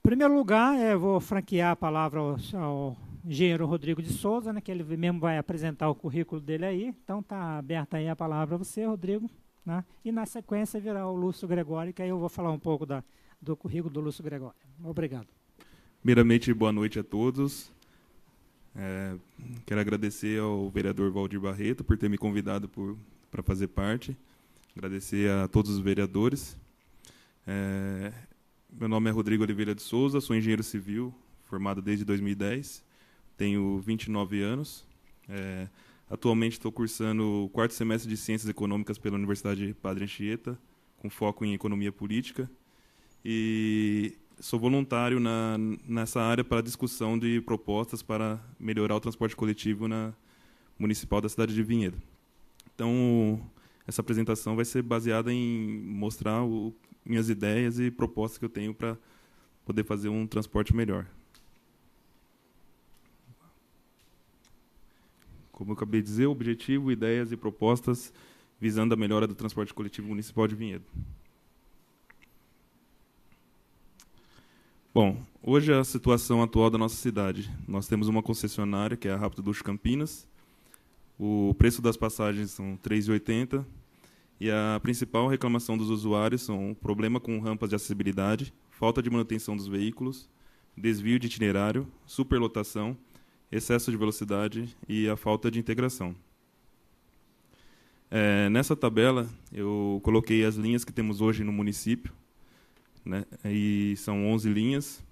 primeiro lugar, eu vou franquear a palavra ao engenheiro Rodrigo de Souza, né, que ele mesmo vai apresentar o currículo dele aí. Então, está aberta aí a palavra a você, Rodrigo. Né? E, na sequência, virá o Lúcio Gregório, que aí eu vou falar um pouco do currículo do Lúcio Gregório. Obrigado. Primeiramente, boa noite a todos. Quero agradecer ao vereador Valdir Barreto por ter me convidado para fazer parte. Agradecer a todos os vereadores. Meu nome é Rodrigo Oliveira de Souza, sou engenheiro civil, formado desde 2010. Tenho 29 anos. Atualmente estou cursando o 4º semestre de Ciências Econômicas pela Universidade Padre Anchieta, com foco em Economia Política. E sou voluntário nessa área para discussão de propostas para melhorar o transporte coletivo na municipal da cidade de Vinhedo. Então, essa apresentação vai ser baseada em mostrar minhas ideias e propostas que eu tenho para poder fazer um transporte melhor. Como eu acabei de dizer, objetivo, ideias e propostas visando a melhora do transporte coletivo municipal de Vinhedo. Bom, hoje a situação atual da nossa cidade. Nós temos uma concessionária, que é a Rápido Ducho Campinas. O preço das passagens são R$ 3,80. E a principal reclamação dos usuários são o problema com rampas de acessibilidade, falta de manutenção dos veículos, desvio de itinerário, superlotação, excesso de velocidade e a falta de integração. Nessa tabela, eu coloquei as linhas que temos hoje no município, né? E são 11 linhas.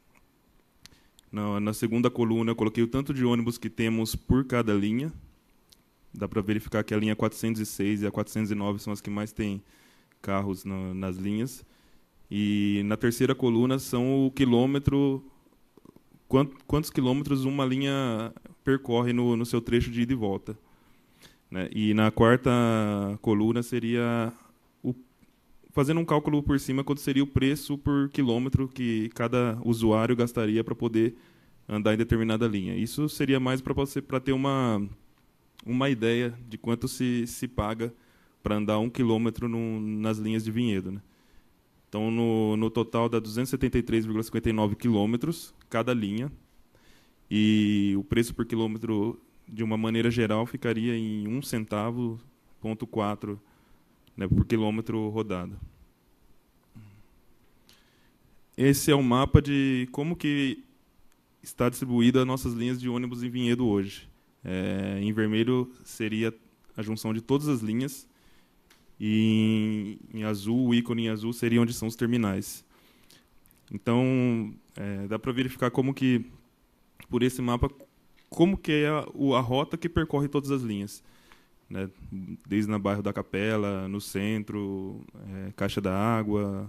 Na segunda coluna, eu coloquei o tanto de ônibus que temos por cada linha. Dá para verificar que a linha 406 e a 409 são as que mais têm carros nas linhas. E na terceira coluna são o quilômetro, quantos quilômetros uma linha percorre no seu trecho de ida e volta. Né? E na quarta coluna seria, fazendo um cálculo por cima, quanto seria o preço por quilômetro que cada usuário gastaria para poder andar em determinada linha. Isso seria mais para ter uma ideia de quanto se paga para andar 1 quilômetro nas linhas de Vinhedo. Né? Então, no total, dá 273,59 quilômetros cada linha. E o preço por quilômetro, de uma maneira geral, ficaria em 1,4 centavo, né, por quilômetro rodado. Esse é o mapa de como que está distribuída as nossas linhas de ônibus em Vinhedo hoje. Em vermelho seria a junção de todas as linhas, e em azul, o ícone em azul, seria onde são os terminais. Então, dá para verificar como que, por esse mapa, como que é a rota que percorre todas as linhas. Né? Desde no bairro da Capela, no centro, Caixa da Água.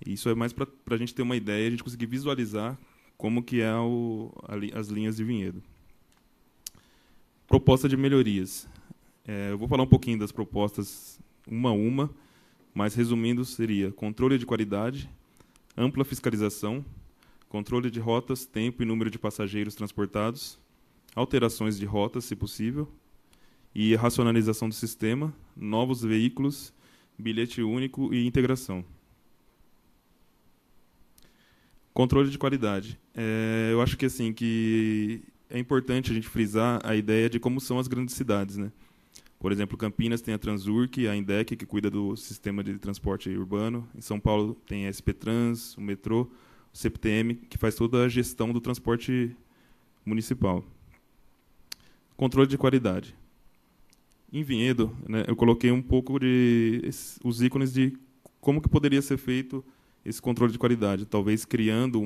Isso é mais para a gente ter uma ideia, a gente conseguir visualizar como que é as linhas de Vinhedo. Proposta de melhorias. Eu vou falar um pouquinho das propostas uma a uma, mas resumindo seria controle de qualidade, ampla fiscalização, controle de rotas, tempo e número de passageiros transportados, alterações de rotas, se possível, e racionalização do sistema, novos veículos, bilhete único e integração. Controle de qualidade. Eu acho que assim que é importante a gente frisar a ideia de como são as grandes cidades, né? Por exemplo, Campinas tem a Transurc, a Indec, que cuida do sistema de transporte urbano. Em São Paulo tem a SP Trans, o metrô, o CPTM, que faz toda a gestão do transporte municipal. Controle de qualidade. Em Vinhedo, né, eu coloquei um pouco os ícones de como que poderia ser feito esse controle de qualidade. Talvez criando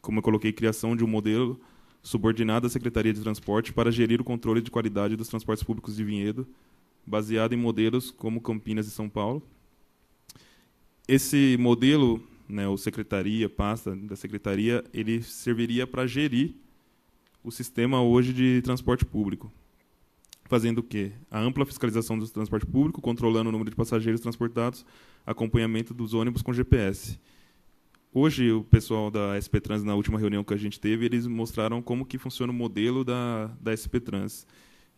como eu coloquei, criação de um modelo subordinado à Secretaria de Transporte para gerir o controle de qualidade dos transportes públicos de Vinhedo, baseado em modelos como Campinas e São Paulo. Esse modelo, né, ou pasta da Secretaria, ele serviria para gerir o sistema hoje de transporte público. Fazendo o quê? A ampla fiscalização do transporte público, controlando o número de passageiros transportados, acompanhamento dos ônibus com GPS. Hoje, o pessoal da SP Trans, na última reunião que a gente teve, eles mostraram como que funciona o modelo da SP Trans.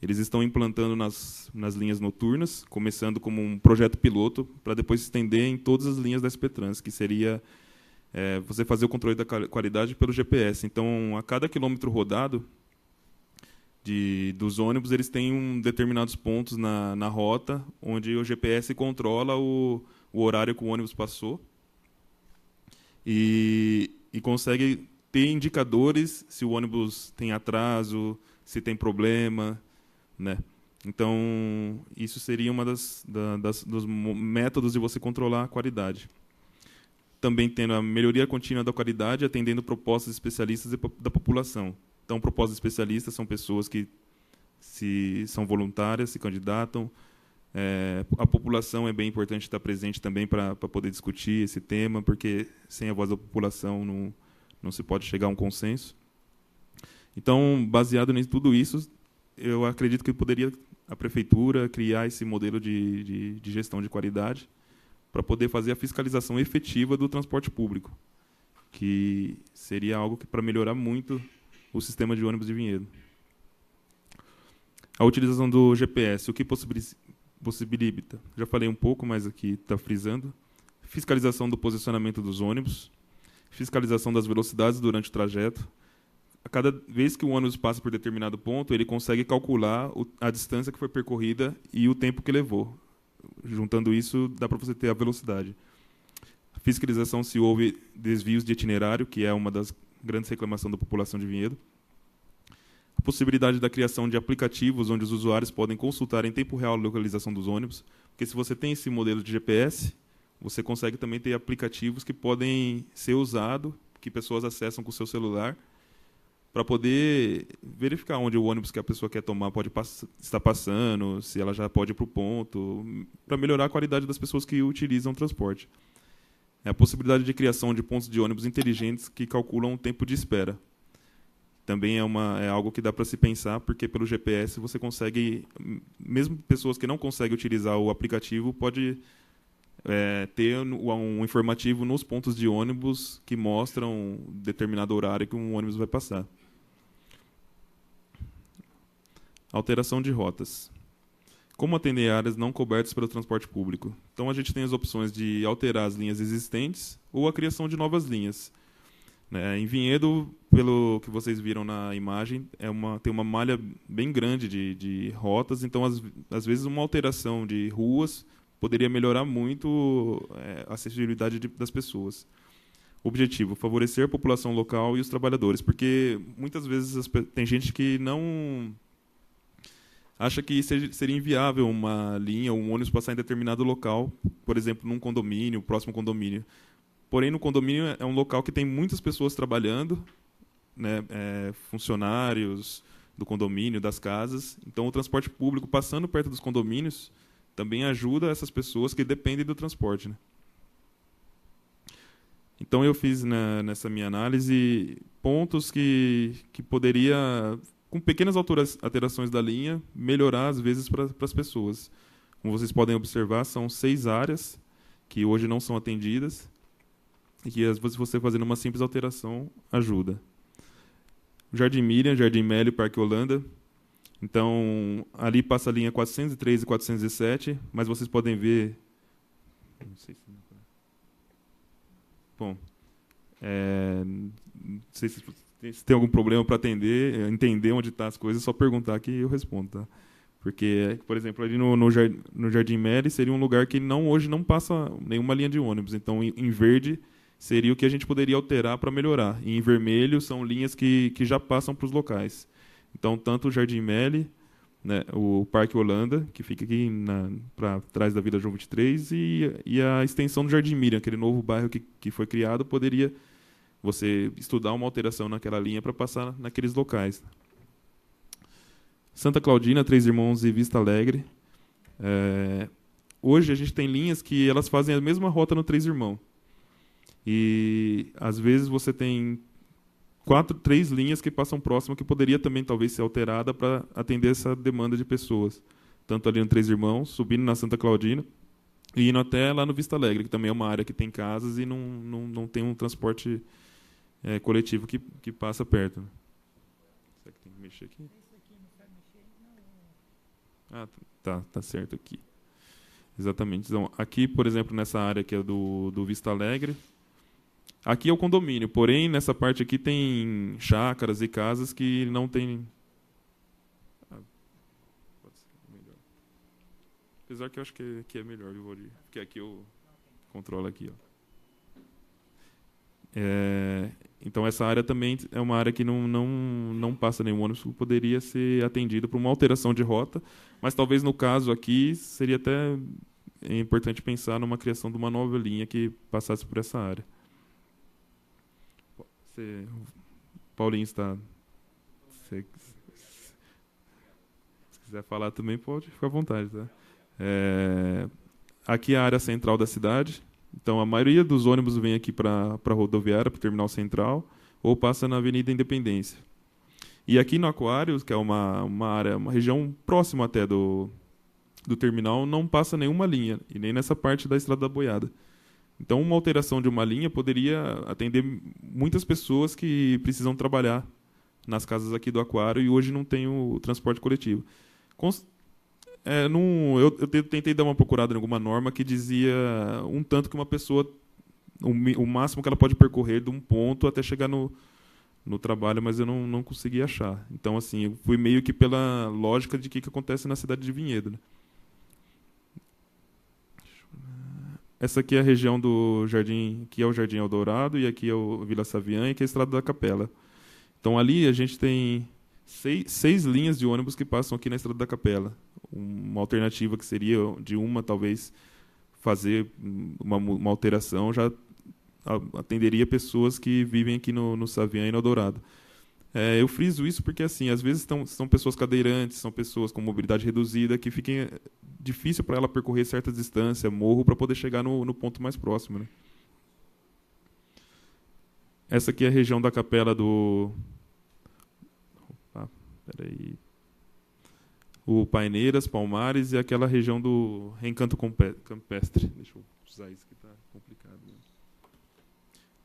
Eles estão implantando nas linhas noturnas, começando como um projeto piloto, para depois se estender em todas as linhas da SP Trans, que seria você fazer o controle da qualidade pelo GPS. Então, a cada quilômetro rodado dos ônibus, eles têm determinados pontos na rota, onde o GPS controla o horário que o ônibus passou e consegue ter indicadores se o ônibus tem atraso, se tem problema, né? Então, isso seria uma dos métodos de você controlar a qualidade. Também tendo a melhoria contínua da qualidade, atendendo propostas de especialistas da população. Então, propostas de especialistas são pessoas que são voluntárias, se candidatam. A população é bem importante estar presente também para poder discutir esse tema, porque sem a voz da população não se pode chegar a um consenso. Então, baseado em tudo isso, eu acredito que poderia a prefeitura criar esse modelo de gestão de qualidade para poder fazer a fiscalização efetiva do transporte público, que seria algo para melhorar muito o sistema de ônibus de Vinhedo. A utilização do GPS, o que possibilita? Já falei um pouco, mas aqui está frisando. Fiscalização do posicionamento dos ônibus, fiscalização das velocidades durante o trajeto. A cada vez que o ônibus passa por determinado ponto, ele consegue calcular a distância que foi percorrida e o tempo que levou. Juntando isso, dá para você ter a velocidade. Fiscalização se houve desvios de itinerário, que é uma das grandes reclamações da população de Vinhedo. A possibilidade da criação de aplicativos onde os usuários podem consultar em tempo real a localização dos ônibus, porque se você tem esse modelo de GPS, você consegue também ter aplicativos que podem ser usados, que pessoas acessam com o seu celular, para poder verificar onde o ônibus que a pessoa quer tomar pode estar passando, se ela já pode ir para o ponto, para melhorar a qualidade das pessoas que utilizam o transporte. A possibilidade de criação de pontos de ônibus inteligentes que calculam o tempo de espera. Também é algo que dá para se pensar, porque pelo GPS você consegue, mesmo pessoas que não conseguem utilizar o aplicativo, pode ter um informativo nos pontos de ônibus que mostram determinado horário que um ônibus vai passar. Alteração de rotas. Como atender áreas não cobertas pelo transporte público? Então, a gente tem as opções de alterar as linhas existentes ou a criação de novas linhas. Em Vinhedo, pelo que vocês viram na imagem, tem uma malha bem grande de rotas, então, às vezes, uma alteração de ruas poderia melhorar muito a acessibilidade das pessoas. Objetivo: favorecer a população local e os trabalhadores, porque muitas vezes tem gente que não acha que seria inviável uma linha ou um ônibus passar em determinado local, por exemplo, num condomínio, próximo condomínio. Porém, no condomínio é um local que tem muitas pessoas trabalhando, né, funcionários do condomínio, das casas. Então, o transporte público, passando perto dos condomínios, também ajuda essas pessoas que dependem do transporte, né? Então, eu fiz nessa minha análise pontos que poderia, com pequenas alterações da linha, melhorar, às vezes, para as pessoas. Como vocês podem observar, são 6 áreas que hoje não são atendidas e que, às vezes, você fazendo uma simples alteração ajuda. Jardim Miriam, Jardim Mélio, Parque Holanda. Então, ali passa a linha 403 e 407, mas vocês podem ver... Não sei se... Bom, não sei se tem algum problema para entender onde estão as coisas, é só perguntar que eu respondo, tá? Porque, por exemplo, ali no Jardim Mélio seria um lugar que hoje não passa nenhuma linha de ônibus. Então, em verde seria o que a gente poderia alterar para melhorar. E em vermelho são linhas que já passam para os locais. Então, tanto o Jardim Meli, né, o Parque Holanda, que fica aqui para trás da Vila João 23, e a extensão do Jardim Miriam, aquele novo bairro que foi criado, poderia você estudar uma alteração naquela linha para passar naqueles locais. Santa Claudina, Três Irmãos e Vista Alegre. Hoje a gente tem linhas que elas fazem a mesma rota no Três Irmãos. E, às vezes, você tem 3 linhas que passam próximo, que poderia também, talvez, ser alterada para atender essa demanda de pessoas. Tanto ali no Três Irmãos, subindo na Santa Claudina, e indo até lá no Vista Alegre, que também é uma área que tem casas e não tem um transporte coletivo que passa perto. Será que tem que mexer aqui? Ah, tá certo aqui. Exatamente. Então, aqui, por exemplo, nessa área que é do Vista Alegre, Aqui é o condomínio, porém, nessa parte aqui tem chácaras e casas que não tem... Pode ser melhor. Apesar que eu acho que é melhor, viu, Valdir? Porque aqui eu controlo aqui, ó. Então, essa área também é uma área que não passa nenhum ônibus, que poderia ser atendido por uma alteração de rota, mas talvez no caso aqui seria até importante pensar numa criação de uma nova linha que passasse por essa área. Paulinho está... Se quiser falar também, pode ficar à vontade. Tá? Aqui é a área central da cidade. Então, a maioria dos ônibus vem aqui para a rodoviária, para o terminal central, ou passa na Avenida Independência. E aqui no Aquários, que é uma área, uma região próxima até do terminal, não passa nenhuma linha, e nem nessa parte da Estrada da Boiada. Então, uma alteração de uma linha poderia atender muitas pessoas que precisam trabalhar nas casas aqui do Aquário e hoje não tem o transporte coletivo. Eu tentei dar uma procurada em alguma norma que dizia um tanto que uma pessoa, o máximo que ela pode percorrer de um ponto até chegar no trabalho, mas eu não consegui achar. Então, assim, eu fui meio que pela lógica de que acontece na cidade de Vinhedo. Né? Essa aqui é a região do Jardim, que é o Jardim Eldorado, e aqui é o Vila Savian, e aqui é a Estrada da Capela. Então, ali a gente tem seis linhas de ônibus que passam aqui na Estrada da Capela. Uma alternativa que seria de talvez, fazer uma alteração, já atenderia pessoas que vivem aqui no Savian e no Eldorado. Eu friso isso porque, assim, às vezes são pessoas cadeirantes, são pessoas com mobilidade reduzida, que fiquem difícil para ela percorrer certa distância, morro, para poder chegar no ponto mais próximo. Né? Essa aqui é a região da capela do... O Paineiras, Palmares e aquela região do Reencanto Campestre. Deixa eu usar isso que está complicado. Né?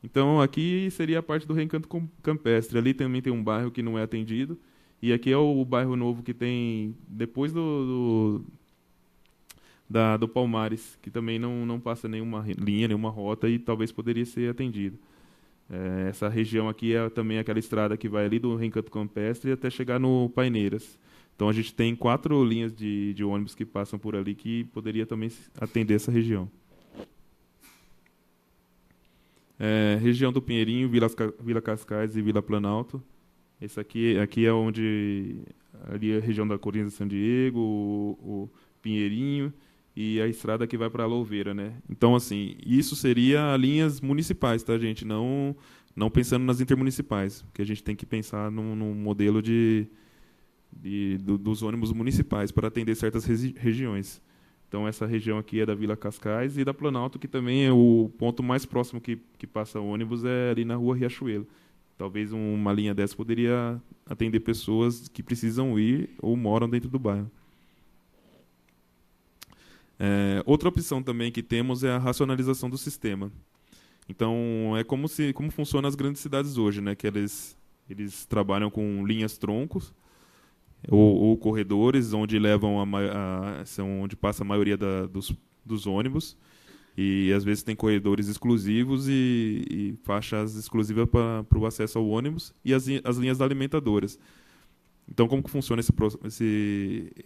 Então, aqui seria a parte do Reencanto Campestre. Ali também tem um bairro que não é atendido. E aqui é o bairro novo que tem depois do Palmares, que também não passa nenhuma linha, nenhuma rota e talvez poderia ser atendido. Essa região aqui é também aquela estrada que vai ali do Reencanto Campestre até chegar no Paineiras. Então, a gente tem 4 linhas de ônibus que passam por ali que poderia também atender essa região. Região do Pinheirinho, Vila Cascais e Vila Planalto. Esse aqui é onde... Ali é a região da Corinthians de São Diego, o Pinheirinho e a estrada que vai para a Louveira. Né? Então, assim, isso seria linhas municipais, tá, gente? Não pensando nas intermunicipais, porque a gente tem que pensar num modelo dos ônibus municipais para atender certas regiões. Então, essa região aqui é da Vila Cascais e da Planalto, que também é o ponto mais próximo que passa ônibus, é ali na Rua Riachuelo. Talvez uma linha dessa poderia atender pessoas que precisam ir ou moram dentro do bairro. Outra opção também que temos é a racionalização do sistema. Então, é como funciona as grandes cidades hoje, né? Que eles trabalham com linhas troncos, ou corredores, onde são onde passa a maioria dos ônibus, e às vezes tem corredores exclusivos e faixas exclusivas para o acesso ao ônibus, e as linhas alimentadoras. Então, como que funciona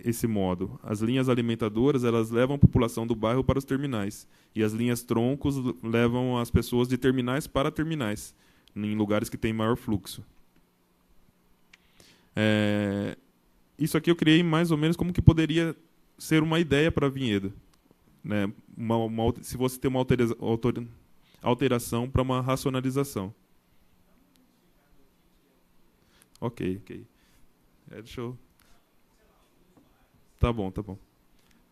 esse modo? As linhas alimentadoras, elas levam a população do bairro para os terminais, e as linhas troncos levam as pessoas de terminais para terminais, em lugares que têm maior fluxo. Isso aqui eu criei mais ou menos como que poderia ser uma ideia para Vinhedo. Né? Se você tem uma alteração para uma racionalização. Ok. Deixa eu... Tá bom.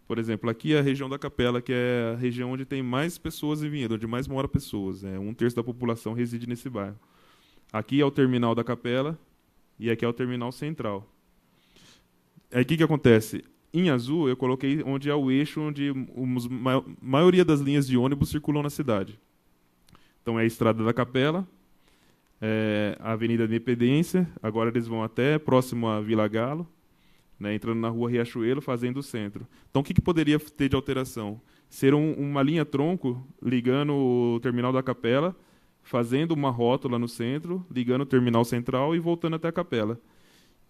Por exemplo, aqui é a região da Capela, que é a região onde tem mais pessoas em Vinhedo, onde mais mora pessoas. 1/3 da população reside nesse bairro. Aqui é o terminal da Capela e aqui é o terminal central. Aí o que acontece? Em azul, eu coloquei onde é o eixo onde a maioria das linhas de ônibus circulam na cidade. Então, é a Estrada da Capela, a Avenida Independência, agora eles vão até próximo à Vila Galo, né, entrando na Rua Riachuelo, fazendo o centro. Então, o que poderia ter de alteração? Ser uma linha tronco ligando o terminal da Capela fazendo uma rótula no centro, ligando o terminal central e voltando até a capela.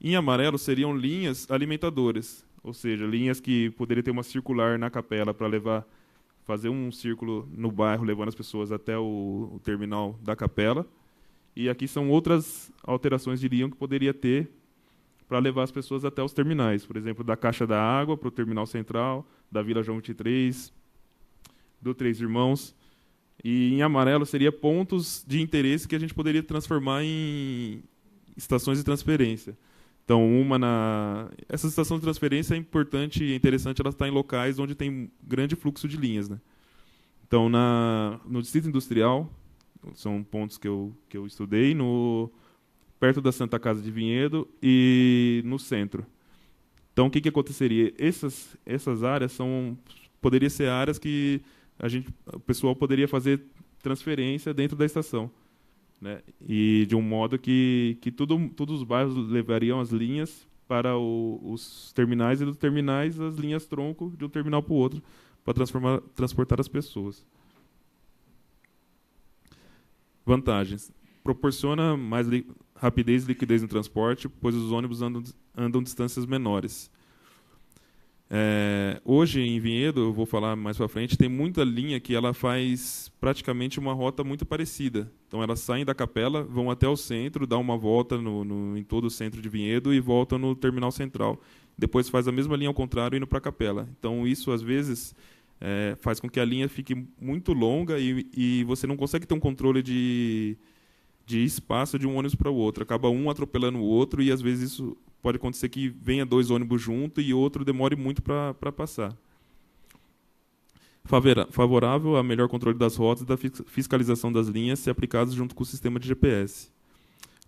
Em amarelo seriam linhas alimentadoras, ou seja, linhas que poderiam ter uma circular na capela para fazer um círculo no bairro, levando as pessoas até o terminal da capela. E aqui são outras alterações de linha que poderia ter para levar as pessoas até os terminais. Por exemplo, da Caixa da Água para o terminal central, da Vila João 23, do Três Irmãos. E em amarelo seria pontos de interesse que a gente poderia transformar em estações de transferência. Então, essa estação de transferência é importante e interessante ela estar em locais onde tem grande fluxo de linhas, né? Então, no Distrito Industrial, são pontos que eu estudei, perto da Santa Casa de Vinhedo e no centro. Então, o que aconteceria? Essas áreas poderiam ser áreas que o pessoal poderia fazer transferência dentro da estação, né? E de um modo que todos os bairros levariam as linhas para os terminais e dos terminais as linhas tronco de um terminal para o outro para transportar as pessoas. Vantagens. Proporciona mais rapidez e liquidez no transporte, pois os ônibus andam distâncias menores. Hoje, em Vinhedo, eu vou falar mais para frente, tem muita linha que ela faz praticamente uma rota muito parecida. Então, elas saem da capela, vão até o centro, dão uma volta em todo o centro de Vinhedo e voltam no terminal central. Depois faz a mesma linha ao contrário, indo para a capela. Então, isso, às vezes, faz com que a linha fique muito longa e você não consegue ter um controle de espaço de um ônibus para o outro. Acaba um atropelando o outro e, às vezes, isso pode acontecer que venha 2 ônibus juntos e outro demore muito para passar. Favorável a melhor controle das rotas e da fiscalização das linhas se aplicados junto com o sistema de GPS.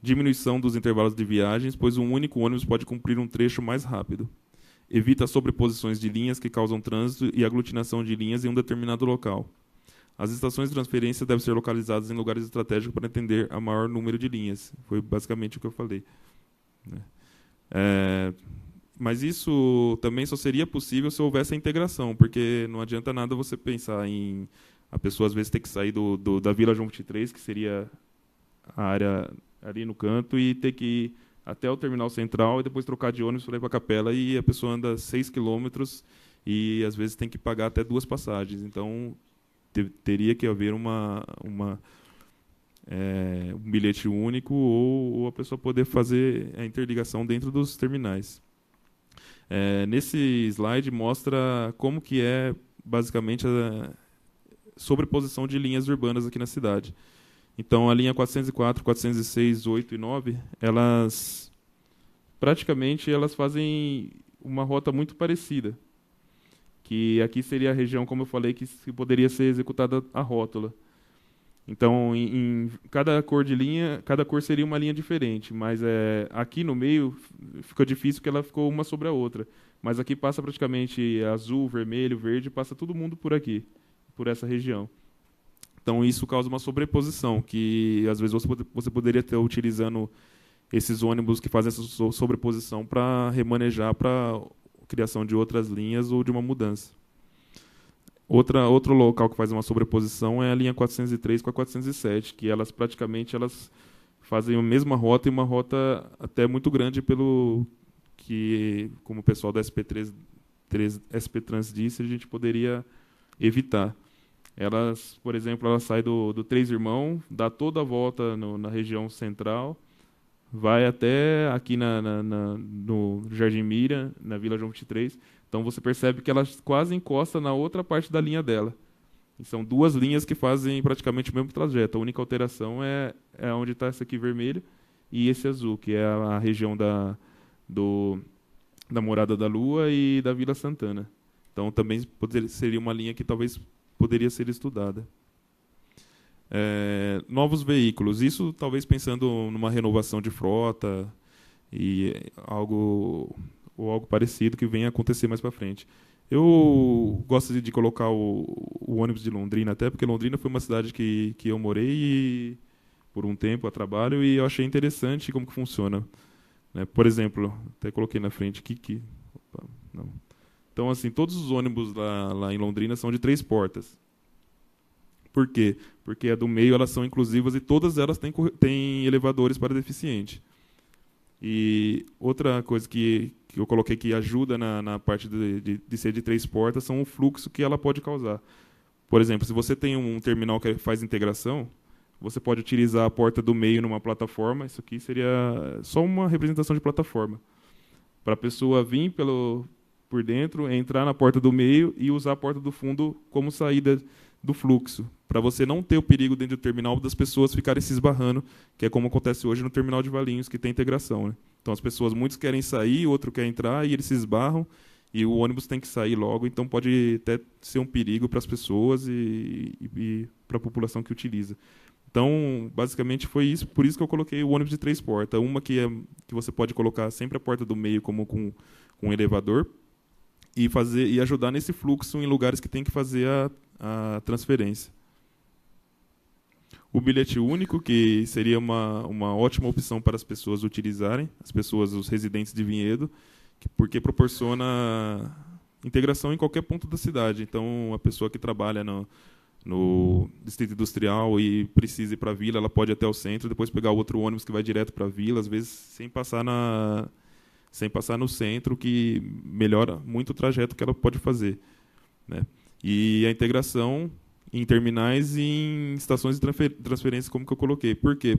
Diminuição dos intervalos de viagens, pois um único ônibus pode cumprir um trecho mais rápido. Evita sobreposições de linhas que causam trânsito e aglutinação de linhas em um determinado local. As estações de transferência devem ser localizadas em lugares estratégicos para atender a maior número de linhas. Foi basicamente o que eu falei, né? Mas isso também só seria possível se houvesse a integração, porque não adianta nada você pensar em a pessoa às vezes ter que sair da Vila João 23, que seria a área ali no canto, e ter que ir até o terminal central e depois trocar de ônibus para ir para a capela, e a pessoa anda 6 quilômetros e às vezes tem que pagar até 2 passagens. Então, teria que haver um bilhete único ou a pessoa poder fazer a interligação dentro dos terminais. Nesse slide mostra como que é basicamente a sobreposição de linhas urbanas aqui na cidade. Então, a linha 404, 406, 8 e 9, elas fazem uma rota muito parecida, que aqui seria a região, como eu falei, que poderia ser executada a rótula. Então, em cada cor de linha, cada cor seria uma linha diferente, mas aqui no meio fica difícil porque ela ficou uma sobre a outra. Mas aqui passa praticamente azul, vermelho, verde, passa todo mundo por aqui, por essa região. Então, isso causa uma sobreposição, que às vezes você poderia estar utilizando esses ônibus que fazem essa sobreposição para remanejar para a criação de outras linhas ou de uma mudança. Outro local que faz uma sobreposição é a linha 403 com a 407, que elas praticamente fazem a mesma rota e uma rota até muito grande como o pessoal da SP Trans disse, a gente poderia evitar. Por exemplo, ela sai do Três Irmãos, dá toda a volta na região central, vai até aqui no Jardim Mira, na Vila João 23. Então, você percebe que ela quase encosta na outra parte da linha dela. E são 2 linhas que fazem praticamente o mesmo trajeto. A única alteração é onde está esse aqui vermelho e esse azul, que é a região da Morada da Lua e da Vila Santana. Então, também seria uma linha que talvez poderia ser estudada. Novos veículos. Isso talvez pensando numa renovação de frota e algo parecido que venha a acontecer mais para frente. Eu gosto de colocar o ônibus de Londrina, até porque Londrina foi uma cidade que eu morei por um tempo a trabalho e eu achei interessante como que funciona. Por exemplo, até coloquei na frente aqui. Opa, não. Então, assim, todos os ônibus lá em Londrina são de 3 portas. Por quê? Porque a do meio elas são inclusivas e todas elas têm elevadores para deficiente. E outra coisa que eu coloquei que ajuda na parte de ser de 3 portas são o fluxo que ela pode causar. Por exemplo, se você tem um terminal que faz integração, você pode utilizar a porta do meio numa plataforma. Isso aqui seria só uma representação de plataforma. Para a pessoa vir por dentro, entrar na porta do meio e usar a porta do fundo como saída do fluxo, para você não ter o perigo dentro do terminal das pessoas ficarem se esbarrando, que é como acontece hoje no terminal de Valinhos, que tem integração, né? Então, as pessoas, muitos querem sair, outro quer entrar, e eles se esbarram, e o ônibus tem que sair logo, então pode até ser um perigo para as pessoas e para a população que utiliza. Então, basicamente, foi isso, por isso que eu coloquei o ônibus de 3 portas. Uma que você pode colocar sempre a porta do meio como com um elevador, e ajudar nesse fluxo em lugares que tem que fazer a transferência. O bilhete único, que seria uma ótima opção para as pessoas utilizarem, os residentes de Vinhedo, porque proporciona integração em qualquer ponto da cidade. Então, a pessoa que trabalha no distrito industrial e precisa ir para a vila, ela pode ir até o centro, depois pegar outro ônibus que vai direto para a vila, às vezes sem passar no centro, que melhora muito o trajeto que ela pode fazer, né? E a integração em terminais e em estações de transferência, como que eu coloquei. Por quê?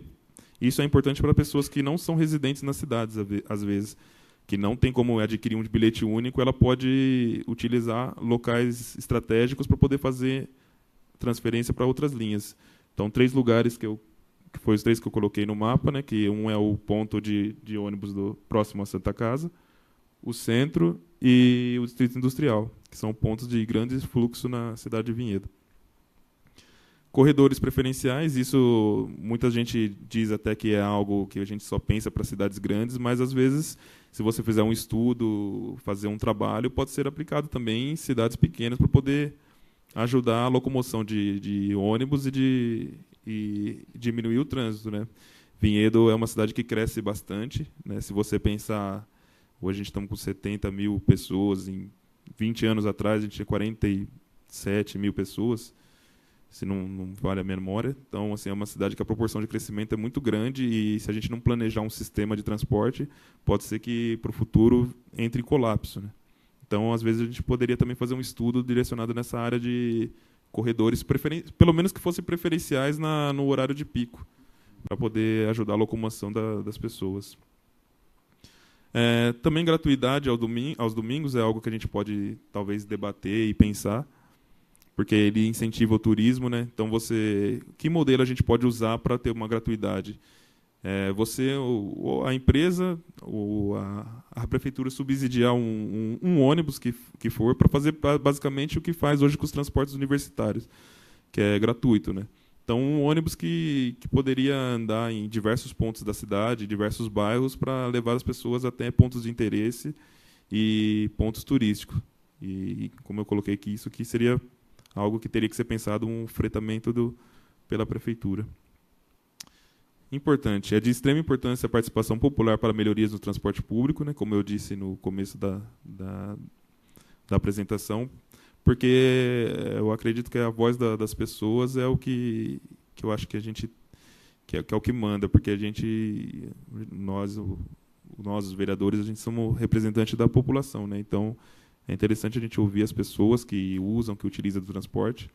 Isso é importante para pessoas que não são residentes nas cidades, às vezes, que não tem como adquirir um bilhete único, ela pode utilizar locais estratégicos para poder fazer transferência para outras linhas. Então, 3 lugares que foi os 3 que eu coloquei no mapa, né, que um é o ponto de ônibus próximo à Santa Casa, o centro e o distrito industrial, que são pontos de grande fluxo na cidade de Vinhedo. Corredores preferenciais, isso muita gente diz até que é algo que a gente só pensa para cidades grandes, mas às vezes, se você fizer um estudo, fazer um trabalho, pode ser aplicado também em cidades pequenas para poder ajudar a locomoção de ônibus e diminuir o trânsito, né? Vinhedo é uma cidade que cresce bastante, né? Se você pensar, hoje a gente está com 70 mil pessoas, em 20 anos atrás a gente tinha 47 mil pessoas, se não vale a memória. Então, assim, é uma cidade que a proporção de crescimento é muito grande e se a gente não planejar um sistema de transporte, pode ser que para o futuro entre em colapso, né? Então, às vezes, a gente poderia também fazer um estudo direcionado nessa área de corredores, pelo menos que fossem preferenciais no horário de pico, para poder ajudar a locomoção das pessoas. Também gratuidade aos domingos é algo que a gente pode, talvez, debater e pensar, porque ele incentiva o turismo, né? Então, que modelo a gente pode usar para ter uma gratuidade? A empresa ou a prefeitura subsidiar um ônibus que for para fazer basicamente o que faz hoje com os transportes universitários, que é gratuito, né? Então, um ônibus que poderia andar em diversos pontos da cidade, diversos bairros, para levar as pessoas até pontos de interesse e pontos turísticos. E como eu coloquei aqui, isso aqui seria algo que teria que ser pensado, um fretamento pela prefeitura. Importante. É de extrema importância a participação popular para melhorias no transporte público, né, como eu disse no começo da apresentação, porque eu acredito que a voz das pessoas é o que eu acho que a gente que é o que manda, porque nós os vereadores, a gente somos representantes da população, né? Então é interessante a gente ouvir as pessoas que usam, que utilizam do transporte.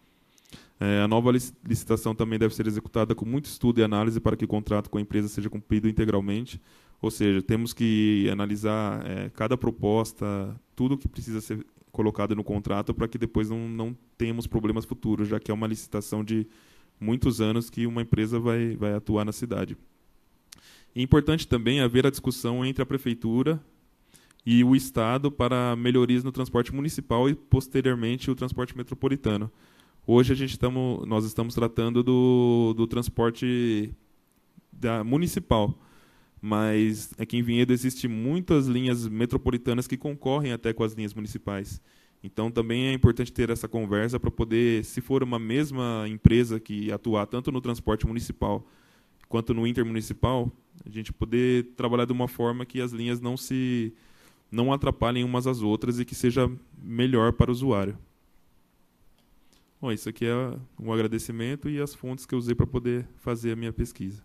A nova licitação também deve ser executada com muito estudo e análise para que o contrato com a empresa seja cumprido integralmente. Ou seja, temos que analisar cada proposta, tudo que precisa ser colocado no contrato para que depois não tenhamos problemas futuros, já que é uma licitação de muitos anos que uma empresa vai atuar na cidade. É importante também haver a discussão entre a prefeitura e o Estado para melhorias no transporte municipal e, posteriormente, o transporte metropolitano. Hoje nós estamos tratando do transporte municipal, mas aqui em Vinhedo existem muitas linhas metropolitanas que concorrem até com as linhas municipais. Então, também é importante ter essa conversa para poder, se for uma mesma empresa que atuar tanto no transporte municipal quanto no intermunicipal, a gente poder trabalhar de uma forma que as linhas não atrapalhem umas às outras e que seja melhor para o usuário. Bom, isso aqui é um agradecimento e as fontes que eu usei para poder fazer a minha pesquisa.